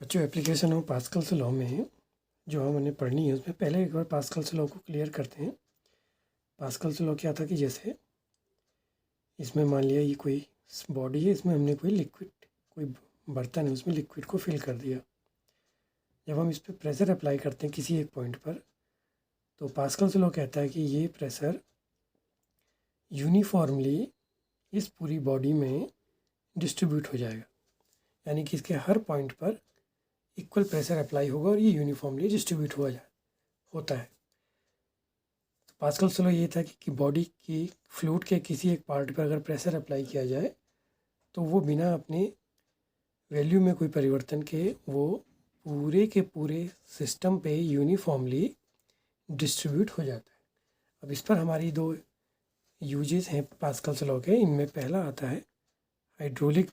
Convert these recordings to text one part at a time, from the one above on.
बच्चों application of Pascal's law में जो हमने पढ़नी है उसमें पहले एक बार पास्कल्स लॉ को क्लियर करते हैं। पास्कल्स लॉ क्या था कि जैसे इसमें मान लिया ये कोई बॉडी है, इसमें हमने कोई बर्तन है उसमें लिक्विड को फिल कर दिया। जब हम इस पर प्रेशर अप्लाई करते हैं किसी एक पॉइंट पर, तो पास्कल्स लॉ कहता है कि ये प्रेशर यूनिफॉर्मली इस पूरी बॉडी में डिस्ट्रीब्यूट हो जाएगा, यानी कि इसके हर पॉइंट पर इक्वल प्रेशर अप्लाई होगा और ये यूनिफॉर्मली डिस्ट्रीब्यूट होता है। तो पास्कल्स लॉ ये था कि बॉडी की फ्लूइड के किसी एक पार्ट पर अगर प्रेशर अप्लाई किया जाए तो वो बिना अपने वैल्यू में कोई परिवर्तन के वो पूरे के पूरे सिस्टम पे यूनिफॉर्मली डिस्ट्रीब्यूट हो जाता है। अब इस पर हमारी दो यूजेस हैं पास्कल्स लॉ के। इनमें पहला आता है हाइड्रोलिक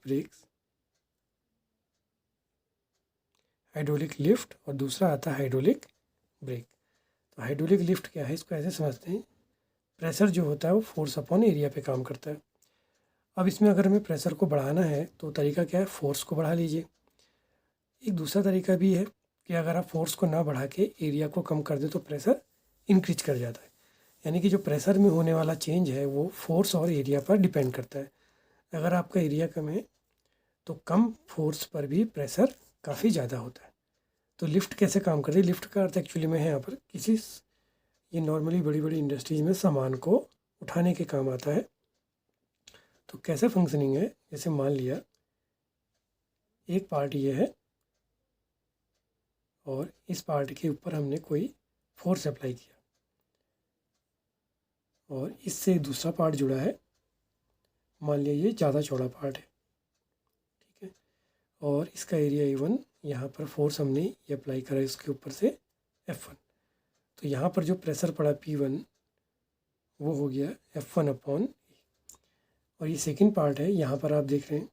लिफ्ट और दूसरा आता है हाइड्रोलिक ब्रेक। तो हाइड्रोलिक लिफ्ट क्या है, इसको ऐसे समझते हैं, प्रेशर जो होता है वो फोर्स अपॉन एरिया पे काम करता है। अब इसमें अगर हमें प्रेशर को बढ़ाना है तो तरीका क्या है, फोर्स को बढ़ा लीजिए। एक दूसरा तरीका भी है कि अगर आप फोर्स को ना बढ़ा के एरिया को कम कर दें तो प्रेशर इंक्रीज कर जाता है। यानी कि जो प्रेशर में होने वाला चेंज है वो फोर्स और एरिया पर डिपेंड करता है। अगर आपका एरिया कम है तो कम फोर्स पर भी प्रेशर काफ़ी ज़्यादा होता है। तो लिफ्ट कैसे काम करती है, लिफ्ट का अर्थ एक्चुअली में है यहाँ पर ये नॉर्मली बड़ी बड़ी इंडस्ट्रीज में सामान को उठाने के काम आता है। तो कैसे फंक्शनिंग है, जैसे मान लिया एक पार्ट ये है और इस पार्ट के ऊपर हमने कोई फोर्स अप्लाई किया और इससे दूसरा पार्ट जुड़ा है, मान लिया ये ज़्यादा चौड़ा पार्ट है, ठीक है, और इसका एरिया A1, यहाँ पर फोर्स हमने ये अप्लाई करा इसके ऊपर से F1। तो यहाँ पर जो प्रेशर पड़ा P1 वो हो गया F1 अपॉन। और ये सेकंड पार्ट है, यहाँ पर आप देख रहे हैं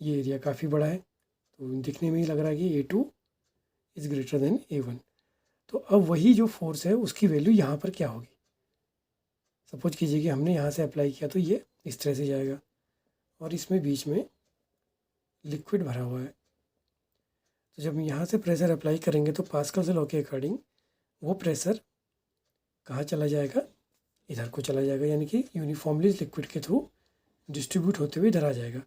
ये एरिया काफ़ी बड़ा है तो दिखने में ही लग रहा है कि A2 is greater than A1। तो अब वही जो फोर्स है उसकी वैल्यू यहाँ पर क्या होगी, सपोज कीजिए कि हमने यहाँ से अप्लाई किया तो ये इस तरह से जाएगा और इसमें बीच में लिक्विड भरा हुआ है। तो जब यहाँ से प्रेशर अप्लाई करेंगे तो पास्कल्स लॉ के अकॉर्डिंग वो प्रेशर कहाँ चला जाएगा, इधर को चला जाएगा, यानी कि यूनिफॉर्मली लिक्विड के थ्रू डिस्ट्रीब्यूट होते हुए इधर आ जाएगा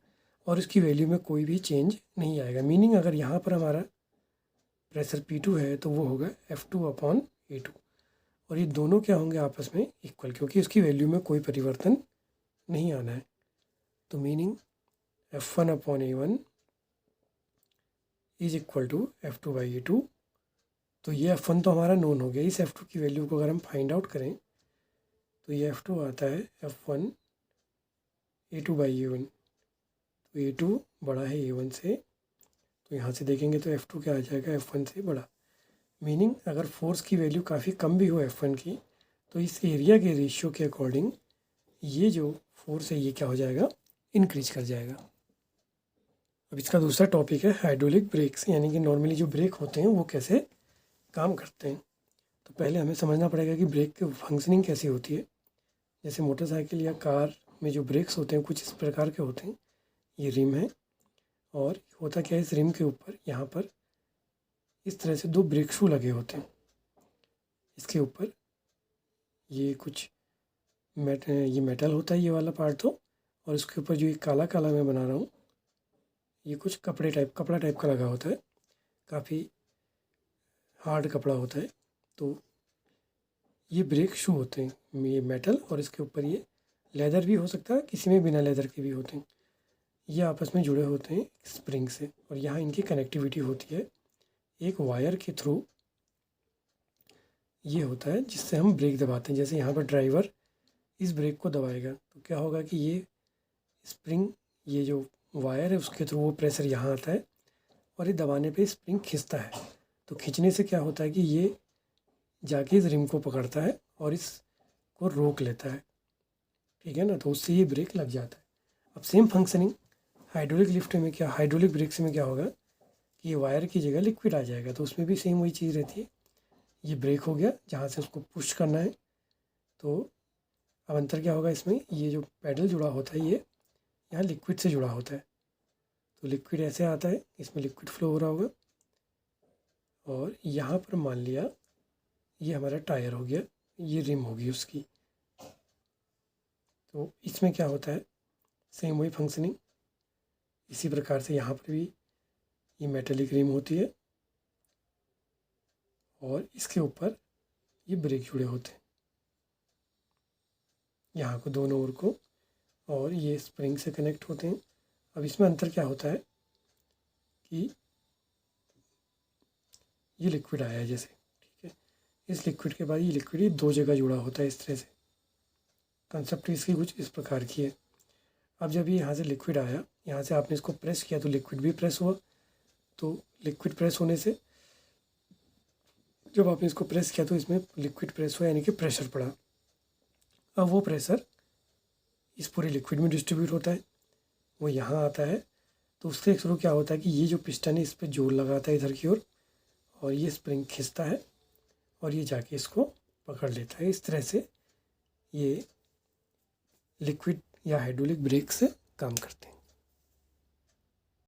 और इसकी वैल्यू में कोई भी चेंज नहीं आएगा। मीनिंग अगर यहाँ पर हमारा प्रेशर P2 है तो वो होगा F2 अपॉन A2 और ये दोनों क्या होंगे आपस में इक्वल, क्योंकि उसकी वैल्यू में कोई परिवर्तन नहीं आना है। तो meaning F1 upon A1 is equal to F2 by A2। तो ये F1 तो हमारा नोन हो गया। इस F2 की वैल्यू को अगर हम फाइंड आउट करें तो ये F2 आता है F1 A2 बाई A1। तो A2 बड़ा है A1 से, तो यहाँ से देखेंगे तो F2 क्या आ जाएगा, F1 से बड़ा। मीनिंग अगर फोर्स की वैल्यू काफ़ी कम भी हो F1 की तो इस एरिया के रेशियो के अकॉर्डिंग ये जो फोर्स है ये क्या हो जाएगा, इंक्रीज कर जाएगा। अब इसका दूसरा टॉपिक है हाइड्रोलिक ब्रेक्स, यानी कि नॉर्मली जो ब्रेक होते हैं वो कैसे काम करते हैं। तो पहले हमें समझना पड़ेगा कि ब्रेक की फंक्शनिंग कैसी होती है। जैसे मोटरसाइकिल या कार में जो ब्रेक्स होते हैं कुछ इस प्रकार के होते हैं। ये रिम है और होता क्या है, इस रिम के ऊपर यहाँ पर इस तरह से दो ब्रेक शू लगे होते हैं। इसके ऊपर ये कुछ ये मेटल होता है ये वाला पार्ट तो, और इसके ऊपर जो ये काला काला मैं बना रहा हूँ ये कुछ कपड़ा टाइप का लगा होता है, काफ़ी हार्ड कपड़ा होता है। तो ये ब्रेक शू होते हैं, ये मेटल और इसके ऊपर ये लेदर भी हो सकता है, किसी में बिना लेदर के भी होते हैं। ये आपस में जुड़े होते हैं स्प्रिंग से और यहाँ इनकी कनेक्टिविटी होती है एक वायर के थ्रू। ये होता है जिससे हम ब्रेक दबाते हैं। जैसे यहाँ पर ड्राइवर इस ब्रेक को दबाएगा तो क्या होगा कि ये स्प्रिंग, ये जो वायर है उसके थ्रू वो प्रेशर यहाँ आता है और ये दबाने पे स्प्रिंग खींचता है। तो खींचने से क्या होता है कि ये जाके इस रिम को पकड़ता है और इसको रोक लेता है, ठीक है ना, तो उससे ये ब्रेक लग जाता है। अब सेम फंक्शनिंग हाइड्रोलिक ब्रेक्स में क्या होगा कि ये वायर की जगह लिक्विड आ जाएगा, तो उसमें भी सेम वही चीज़ रहती है। ये ब्रेक हो गया जहाँ से उसको पुश करना है। तो अब अंतर क्या होगा इसमें, ये जो पैडल जुड़ा होता है ये यहाँ लिक्विड से जुड़ा होता है। तो लिक्विड ऐसे आता है, इसमें लिक्विड फ्लो हो रहा होगा और यहाँ पर मान लिया ये हमारा टायर हो गया, ये रिम होगी उसकी। तो इसमें क्या होता है, सेम वही फंक्शनिंग। इसी प्रकार से यहाँ पर भी ये मेटेलिक रिम होती है और इसके ऊपर ये ब्रेक जुड़े होते हैं, यहाँ को दोनों ओर को, और ये स्प्रिंग से कनेक्ट होते हैं। अब इसमें अंतर क्या होता है कि ये लिक्विड आया है जैसे, ठीक है, इस लिक्विड के बाद ये लिक्विड ये दो जगह जुड़ा होता है इस तरह से। कंसेप्ट इसकी कुछ इस प्रकार की है। अब जब ये यहाँ से लिक्विड आया, यहाँ से आपने इसको प्रेस किया तो लिक्विड भी प्रेस हुआ। तो लिक्विड प्रेस होने से जब आपने इसको प्रेस किया तो इसमें लिक्विड प्रेस हुआ, यानी कि प्रेशर पड़ा। अब वो प्रेशर इस पूरे लिक्विड में डिस्ट्रीब्यूट होता है, वो यहाँ आता है। तो उसके थ्रू क्या होता है कि ये जो पिस्टन है इस पर जोर लगाता है इधर की ओर, और ये स्प्रिंग खींचता है और ये जाके इसको पकड़ लेता है। इस तरह से ये लिक्विड या हाइड्रोलिक ब्रेक से काम करते हैं।